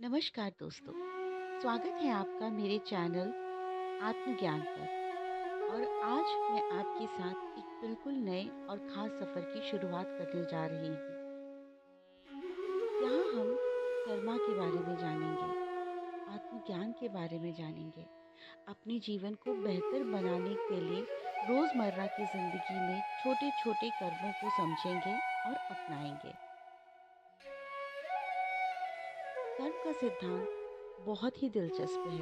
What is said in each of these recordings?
नमस्कार दोस्तों, स्वागत है आपका मेरे चैनल आत्मज्ञान पर। और आज मैं आपके साथ एक बिल्कुल नए और ख़ास सफ़र की शुरुआत करने जा रही हूँ। यहाँ हम कर्मा के बारे में जानेंगे, आत्मज्ञान के बारे में जानेंगे, अपने जीवन को बेहतर बनाने के लिए रोज़मर्रा की ज़िंदगी में छोटे छोटे कर्मों को समझेंगे और अपनाएंगे। कर्म का सिद्धांत बहुत ही दिलचस्प है।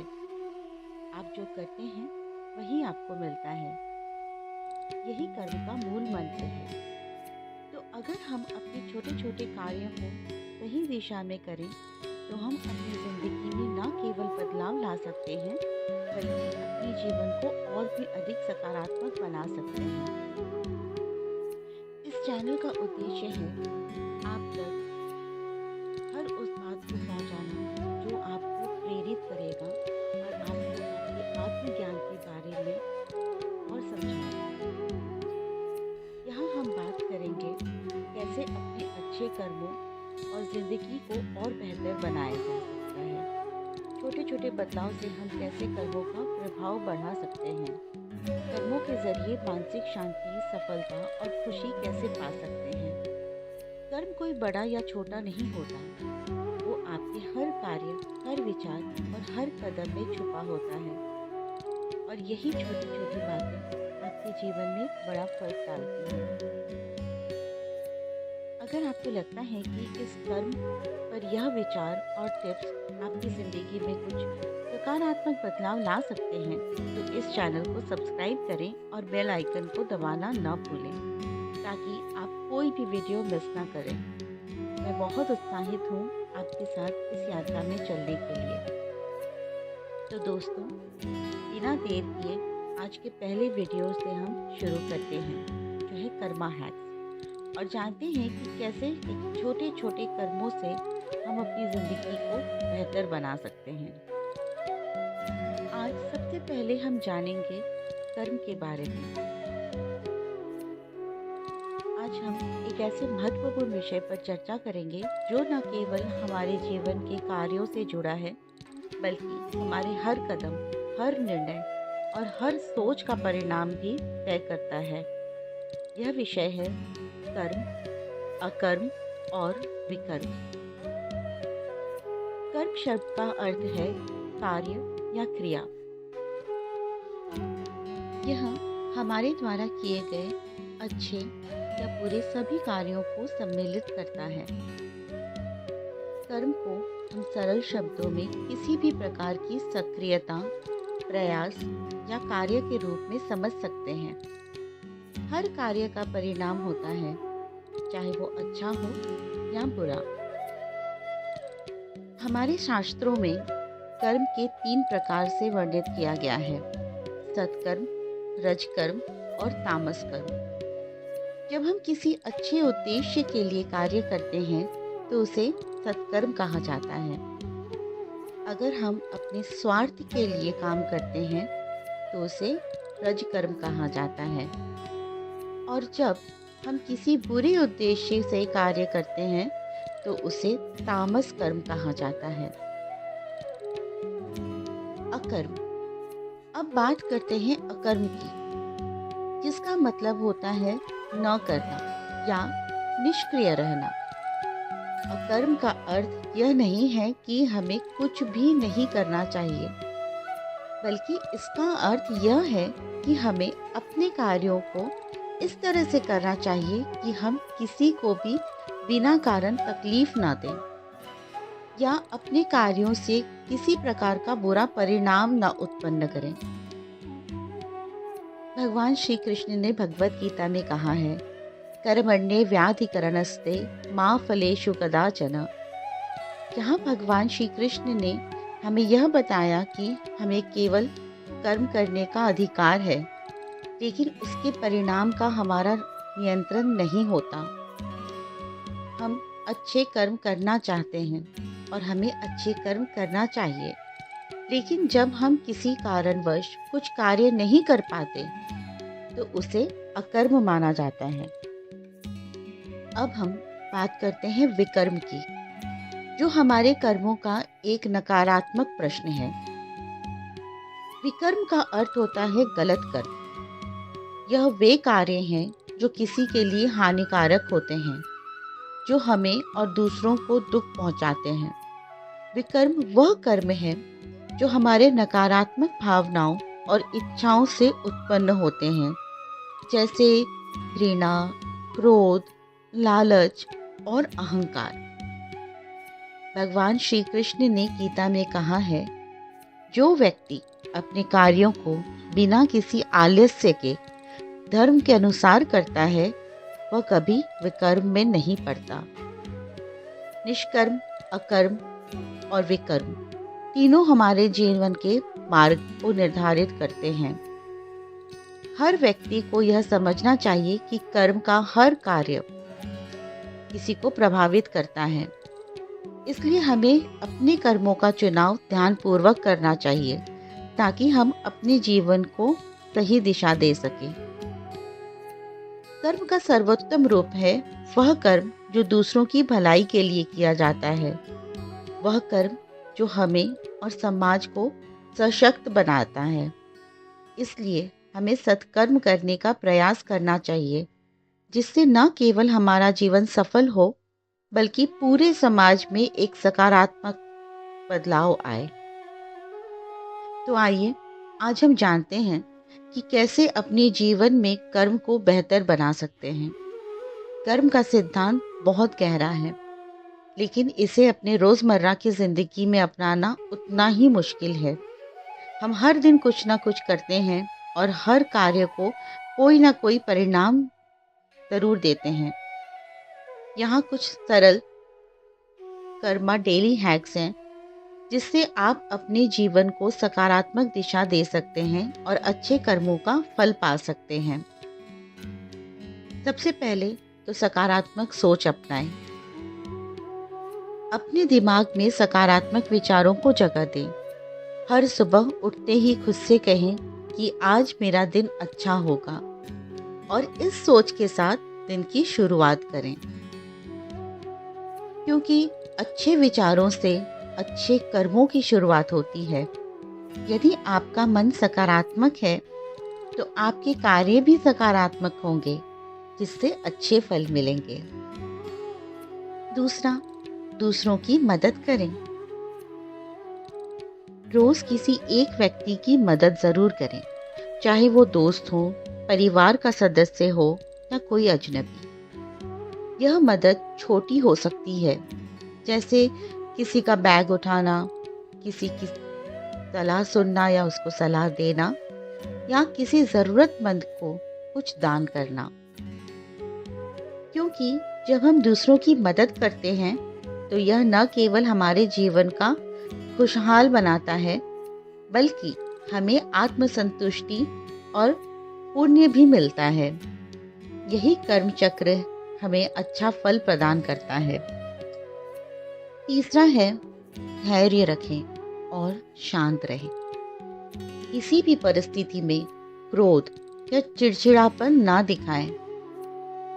आप जो करते हैं वही आपको मिलता है। यही कर्म का मूल मंत्र है। तो अगर हम अपने छोटे छोटे कार्यों को सही दिशा में करें तो हम अपनी ज़िंदगी में न केवल बदलाव ला सकते हैं बल्कि अपने जीवन को और भी अधिक सकारात्मक बना सकते हैं। इस चैनल का उद्देश्य है आप तक हर उस बात को पहुंचाना जो आपको प्रेरित करेगा और आपको आपके आत्मज्ञान के बारे में और समझाएगा। यहाँ हम बात करेंगे कैसे अपने अच्छे कर्मों और ज़िंदगी को और बेहतर बनाया जा सकता है। छोटे छोटे बदलाव से हम कैसे कर्मों का प्रभाव बढ़ा सकते हैं। कर्मों के जरिए मानसिक शांति, सफलता और खुशी कैसे पा सकते हैं। कर्म कोई बड़ा या छोटा नहीं होता, वो आपके हर कार्य, हर विचार और हर कदम में छुपा होता है। और यही छोटी छोटी बातें आपके जीवन में बड़ा फर्क डालती हैं। अगर आपको लगता है कि इस कर्म पर यह विचार और टिप्स आपकी ज़िंदगी में कुछ सकारात्मक बदलाव ला सकते हैं तो इस चैनल को सब्सक्राइब करें और बेल आइकन को दबाना ना भूलें ताकि आप कोई भी वीडियो मिस ना करें। मैं बहुत उत्साहित हूँ आपके साथ इस यात्रा में चलने के लिए। तो दोस्तों, बिना देर किए आज के पहले वीडियो से हम शुरू करते हैं जो है कर्मा हैक्स, और जानते हैं कि कैसे एक छोटे छोटे कर्मों से हम अपनी ज़िंदगी को बेहतर बना सकते हैं। आज सबसे पहले हम जानेंगे कर्म के बारे में। आज हम एक ऐसे महत्वपूर्ण विषय पर चर्चा करेंगे जो न केवल हमारे जीवन के कार्यों से जुड़ा है बल्कि हमारे हर कदम, हर निर्णय और हर सोच का परिणाम भी तय करता है। यह विषय है कर्म, अकर्म और विकर्म। कर्म शब्द का अर्थ है कार्य या क्रिया। यह हमारे द्वारा किए गए अच्छे या बुरे सभी कार्यों को सम्मिलित करता है। कर्म को हम सरल शब्दों में किसी भी प्रकार की सक्रियता, प्रयास या कार्य के रूप में समझ सकते हैं। हर कार्य का परिणाम होता है, चाहे वो अच्छा हो या बुरा। हमारे शास्त्रों में कर्म के 3 प्रकार से वर्णित किया गया है: सत्कर्म, रजकर्म और तामस कर्म। जब हम किसी अच्छे उद्देश्य के लिए कार्य करते हैं तो उसे सत्कर्म कहा जाता है। अगर हम अपने स्वार्थ के लिए काम करते हैं तो उसे रजकर्म कहा जाता है। और जब हम किसी बुरे उद्देश्य से कार्य करते हैं तो उसे तामस कर्म कहा जाता है। अकर्म। अब बात करते हैं अकर्म की, जिसका मतलब होता है न करना या निष्क्रिय रहना। अकर्म का अर्थ यह नहीं है कि हमें कुछ भी नहीं करना चाहिए, बल्कि इसका अर्थ यह है कि हमें अपने कार्यों को इस तरह से करना चाहिए कि हम किसी को भी बिना कारण तकलीफ ना दें या अपने कार्यों से किसी प्रकार का बुरा परिणाम न उत्पन्न करें। भगवान श्री कृष्ण ने भगवत गीता में कहा है, कर्मण्ये व्याधिकरणस्ते मा फलेषु कदाचन। यहाँ भगवान श्री कृष्ण ने हमें यह बताया कि हमें केवल कर्म करने का अधिकार है, लेकिन उसके परिणाम का हमारा नियंत्रण नहीं होता। हम अच्छे कर्म करना चाहते हैं और हमें अच्छे कर्म करना चाहिए, लेकिन जब हम किसी कारणवश कुछ कार्य नहीं कर पाते तो उसे अकर्म माना जाता है। अब हम बात करते हैं विकर्म की, जो हमारे कर्मों का एक नकारात्मक प्रश्न है। विकर्म का अर्थ होता है गलत कर्म। यह वे कार्य हैं जो किसी के लिए हानिकारक होते हैं, जो हमें और दूसरों को दुख पहुंचाते हैं। विकर्म वह कर्म है जो हमारे नकारात्मक भावनाओं और इच्छाओं से उत्पन्न होते हैं, जैसे घृणा, क्रोध, लालच और अहंकार। भगवान श्री कृष्ण ने गीता में कहा है, जो व्यक्ति अपने कार्यों को बिना किसी आलस्य के धर्म के अनुसार करता है, वह कभी विकर्म में नहीं पड़ता। निष्कर्म, अकर्म और विकर्म तीनों हमारे जीवन के मार्ग को निर्धारित करते हैं। हर व्यक्ति को यह समझना चाहिए कि कर्म का हर कार्य किसी को प्रभावित करता है, इसलिए हमें अपने कर्मों का चुनाव ध्यानपूर्वक करना चाहिए ताकि हम अपने जीवन को सही दिशा दे सकें। कर्म का सर्वोत्तम रूप है वह कर्म जो दूसरों की भलाई के लिए किया जाता है, वह कर्म जो हमें और समाज को सशक्त बनाता है। इसलिए हमें सत्कर्म करने का प्रयास करना चाहिए, जिससे न केवल हमारा जीवन सफल हो, बल्कि पूरे समाज में एक सकारात्मक बदलाव आए। तो आइए आज हम जानते हैं कि कैसे अपने जीवन में कर्म को बेहतर बना सकते हैं। कर्म का सिद्धांत बहुत गहरा है, लेकिन इसे अपने रोजमर्रा की जिंदगी में अपनाना उतना ही मुश्किल है। हम हर दिन कुछ ना कुछ करते हैं और हर कार्य को कोई ना कोई परिणाम जरूर देते हैं। यहाँ कुछ सरल कर्मा डेली हैक्स हैं, जिससे आप अपने जीवन को सकारात्मक दिशा दे सकते हैं और अच्छे कर्मों का फल पा सकते हैं। सबसे पहले तो सकारात्मक सोच अपनाएं। अपने दिमाग में सकारात्मक विचारों को जगह दें। हर सुबह उठते ही खुद से कहें कि आज मेरा दिन अच्छा होगा, और इस सोच के साथ दिन की शुरुआत करें, क्योंकि अच्छे विचारों से अच्छे कर्मों की शुरुआत होती है। यदि आपका मन सकारात्मक है तो आपके कार्य भी सकारात्मक होंगे, जिससे अच्छे फल मिलेंगे। दूसरा, दूसरों की मदद करें। रोज किसी एक व्यक्ति की मदद जरूर करें, चाहे वो दोस्त हो, परिवार का सदस्य हो या कोई अजनबी। यह मदद छोटी हो सकती है, जैसे किसी का बैग उठाना, किसी की सलाह सुनना या उसको सलाह देना, या किसी जरूरतमंद को कुछ दान करना। क्योंकि जब हम दूसरों की मदद करते हैं तो यह न केवल हमारे जीवन का खुशहाल बनाता है, बल्कि हमें आत्मसंतुष्टि और पुण्य भी मिलता है। यही कर्म चक्र हमें अच्छा फल प्रदान करता है। तीसरा है, धैर्य रखें और शांत रहें। किसी भी परिस्थिति में क्रोध या चिड़चिड़ापन ना दिखाएं।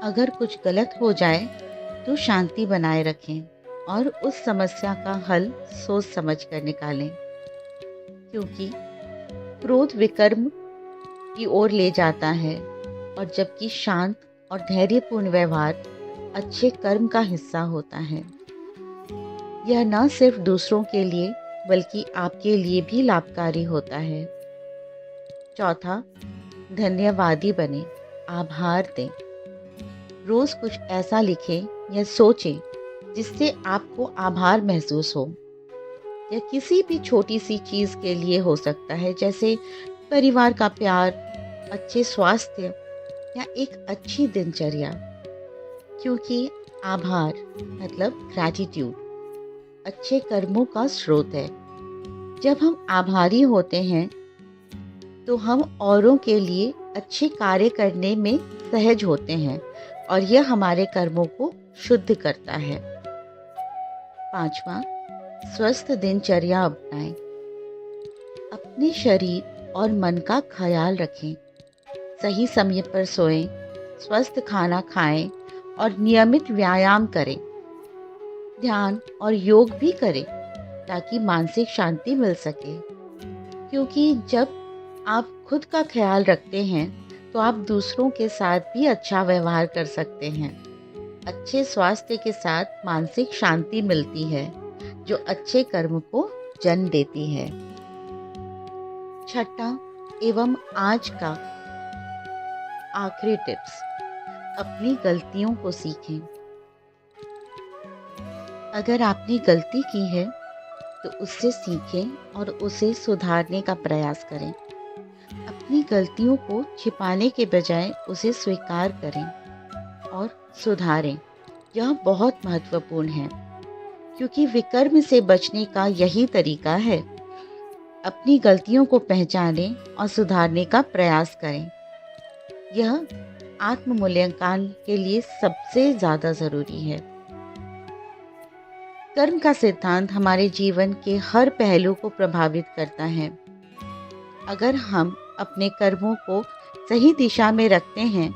अगर कुछ गलत हो जाए तो शांति बनाए रखें और उस समस्या का हल सोच समझ कर निकालें, क्योंकि क्रोध विकर्म की ओर ले जाता है, और जबकि शांत और धैर्यपूर्ण व्यवहार अच्छे कर्म का हिस्सा होता है। यह न सिर्फ दूसरों के लिए बल्कि आपके लिए भी लाभकारी होता है। चौथा, धन्यवादी बने, आभार दें। रोज कुछ ऐसा लिखें या सोचें जिससे आपको आभार महसूस हो। यह किसी भी छोटी सी चीज के लिए हो सकता है, जैसे परिवार का प्यार, अच्छे स्वास्थ्य या एक अच्छी दिनचर्या, क्योंकि आभार मतलब ग्रैटिट्यूड अच्छे कर्मों का स्रोत है। जब हम आभारी होते हैं तो हम औरों के लिए अच्छे कार्य करने में सहज होते हैं, और यह हमारे कर्मों को शुद्ध करता है। पांचवा, स्वस्थ दिनचर्या अपनाएं। अपने शरीर और मन का ख्याल रखें। सही समय पर सोएं, स्वस्थ खाना खाएं और नियमित व्यायाम करें। ध्यान और योग भी करें ताकि मानसिक शांति मिल सके। क्योंकि जब आप खुद का ख्याल रखते हैं तो आप दूसरों के साथ भी अच्छा व्यवहार कर सकते हैं। अच्छे स्वास्थ्य के साथ मानसिक शांति मिलती है जो अच्छे कर्म को जन्म देती है। छठा एवं आज का आखिरी टिप्स, अपनी गलतियों को सीखें। अगर आपने गलती की है तो उससे सीखें और उसे सुधारने का प्रयास करें। अपनी गलतियों को छिपाने के बजाय उसे स्वीकार करें और सुधारें। यह बहुत महत्वपूर्ण है क्योंकि विकर्म से बचने का यही तरीका है। अपनी गलतियों को पहचानें और सुधारने का प्रयास करें। यह आत्म मूल्यांकन के लिए सबसे ज़्यादा ज़रूरी है। कर्म का सिद्धांत हमारे जीवन के हर पहलू को प्रभावित करता है। अगर हम अपने कर्मों को सही दिशा में रखते हैं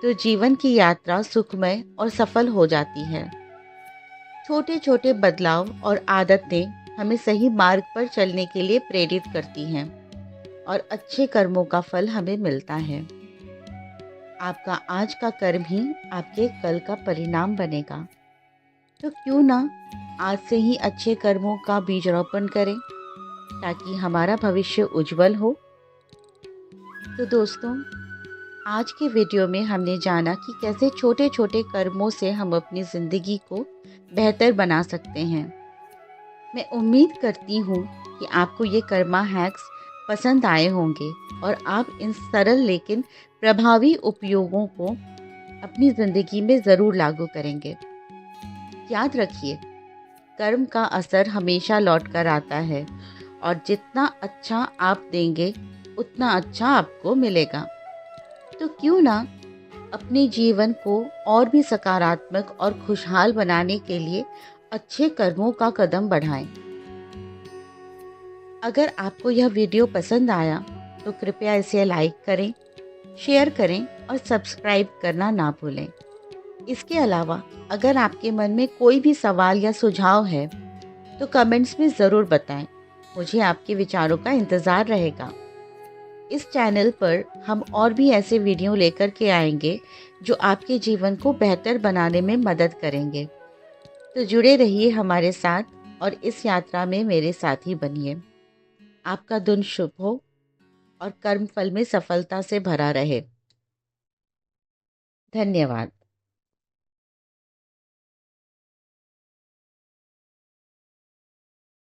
तो जीवन की यात्रा सुखमय और सफल हो जाती है। छोटे छोटे बदलाव और आदतें हमें सही मार्ग पर चलने के लिए प्रेरित करती हैं और अच्छे कर्मों का फल हमें मिलता है। आपका आज का कर्म ही आपके कल का परिणाम बनेगा। तो क्यों ना आज से ही अच्छे कर्मों का बीजारोपण करें ताकि हमारा भविष्य उज्जवल हो। तो दोस्तों, आज के वीडियो में हमने जाना कि कैसे छोटे छोटे कर्मों से हम अपनी ज़िंदगी को बेहतर बना सकते हैं। मैं उम्मीद करती हूँ कि आपको ये कर्मा हैक्स पसंद आए होंगे और आप इन सरल लेकिन प्रभावी उपयोगों को अपनी ज़िंदगी में ज़रूर लागू करेंगे। याद रखिए, कर्म का असर हमेशा लौट कर आता है और जितना अच्छा आप देंगे उतना अच्छा आपको मिलेगा। तो क्यों ना अपने जीवन को और भी सकारात्मक और खुशहाल बनाने के लिए अच्छे कर्मों का कदम बढ़ाएं। अगर आपको यह वीडियो पसंद आया तो कृपया इसे लाइक करें, शेयर करें और सब्सक्राइब करना ना भूलें। इसके अलावा अगर आपके मन में कोई भी सवाल या सुझाव है तो कमेंट्स में ज़रूर बताएं। मुझे आपके विचारों का इंतज़ार रहेगा। इस चैनल पर हम और भी ऐसे वीडियो लेकर के आएंगे जो आपके जीवन को बेहतर बनाने में मदद करेंगे। तो जुड़े रहिए हमारे साथ और इस यात्रा में मेरे साथी बनिए। आपका दिन शुभ हो और कर्म फल में सफलता से भरा रहे। धन्यवाद।